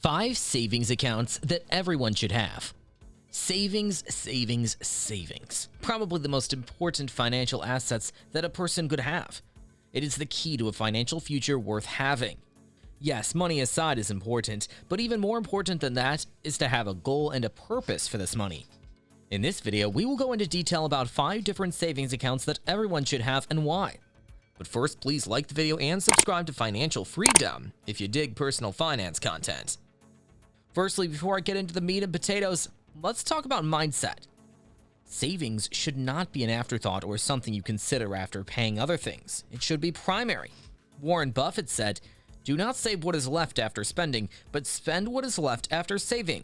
5 savings accounts that everyone should have. Savings. Probably the most important financial assets that a person could have. It is the key to a financial future worth having. Yes, money aside is important, but even more important than that is to have a goal and a purpose for this money. In this video, we will go into detail about 5 different savings accounts that everyone should have and why. But first, please like the video and subscribe to Financial Freedom if you dig personal finance content. Firstly, before I get into the meat and potatoes, let's talk about mindset. Savings should not be an afterthought or something you consider after paying other things. It should be primary. Warren Buffett said, "Do not save what is left after spending, but spend what is left after saving."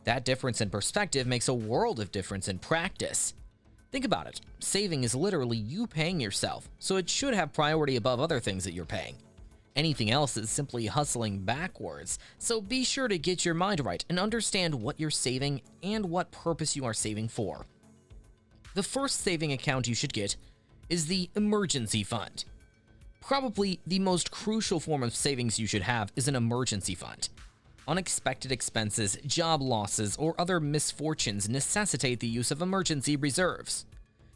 That difference in perspective makes a world of difference in practice. Think about it. Saving is literally you paying yourself, so it should have priority above other things that you're paying. Anything else is simply hustling backwards, so be sure to get your mind right and understand what you're saving and what purpose you are saving for. The first saving account you should get is the emergency fund. Probably the most crucial form of savings you should have is an emergency fund. Unexpected expenses, job losses, or other misfortunes necessitate the use of emergency reserves.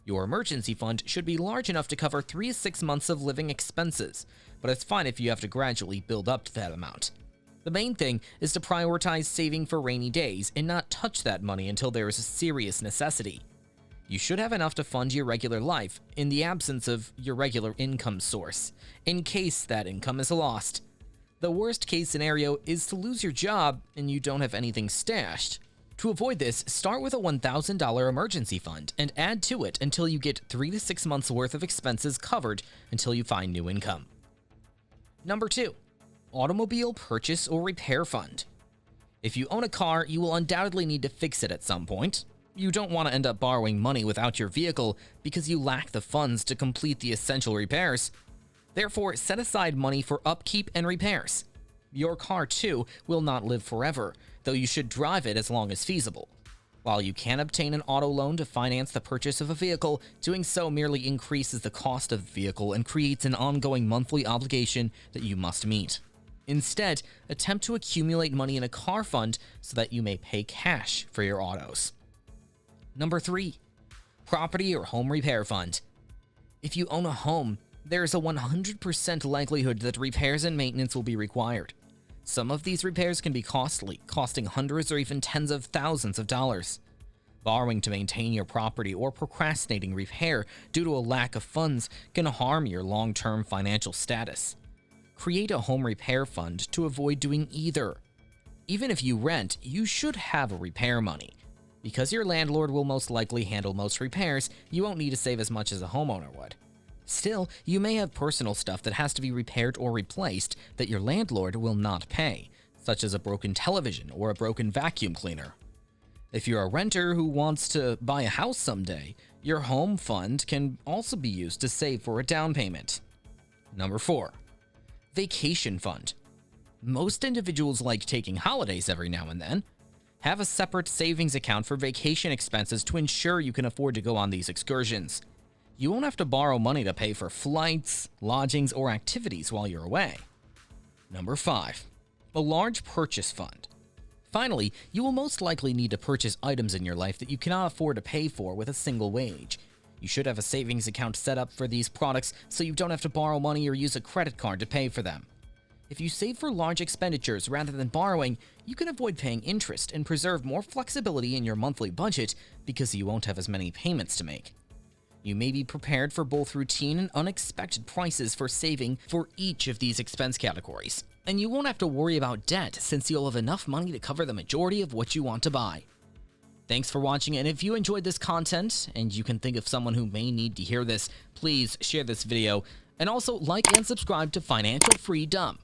Your emergency fund should be large enough to cover 3 to 6 months of living expenses, but it's fine if you have to gradually build up to that amount. The main thing is to prioritize saving for rainy days and not touch that money until there is a serious necessity. You should have enough to fund your regular life in the absence of your regular income source, in case that income is lost. The worst case scenario is to lose your job and you don't have anything stashed. To avoid this, start with a $1,000 emergency fund and add to it until you get 3 to 6 months worth of expenses covered until you find new income. Number 2, automobile purchase or repair fund. If you own a car, you will undoubtedly need to fix it at some point. You don't want to end up borrowing money without your vehicle because you lack the funds to complete the essential repairs. Therefore, set aside money for upkeep and repairs. Your car, too, will not live forever, though you should drive it as long as feasible. While you can obtain an auto loan to finance the purchase of a vehicle, doing so merely increases the cost of the vehicle and creates an ongoing monthly obligation that you must meet. Instead, attempt to accumulate money in a car fund so that you may pay cash for your autos. Number 3, property or home repair fund. If you own a home, there is a 100% likelihood that repairs and maintenance will be required. Some of these repairs can be costly, costing hundreds or even tens of thousands of dollars. Borrowing to maintain your property or procrastinating repair due to a lack of funds can harm your long-term financial status. Create a home repair fund to avoid doing either. Even if you rent, you should have a repair money. Because your landlord will most likely handle most repairs, you won't need to save as much as a homeowner would. Still, you may have personal stuff that has to be repaired or replaced that your landlord will not pay, such as a broken television or a broken vacuum cleaner. If you're a renter who wants to buy a house someday, your home fund can also be used to save for a down payment. Number 4, vacation fund. Most individuals like taking holidays every now and then. Have a separate savings account for vacation expenses to ensure you can afford to go on these excursions. You won't have to borrow money to pay for flights, lodgings, or activities while you're away. Number 5, a large purchase fund. Finally, you will most likely need to purchase items in your life that you cannot afford to pay for with a single wage. You should have a savings account set up for these products so you don't have to borrow money or use a credit card to pay for them. If you save for large expenditures rather than borrowing, you can avoid paying interest and preserve more flexibility in your monthly budget because you won't have as many payments to make. You may be prepared for both routine and unexpected prices for saving for each of these expense categories, and you won't have to worry about debt since you'll have enough money to cover the majority of what you want to buy. Thanks for watching, and if you enjoyed this content and you can think of someone who may need to hear this, please share this video and also like and subscribe to Financial Freedom.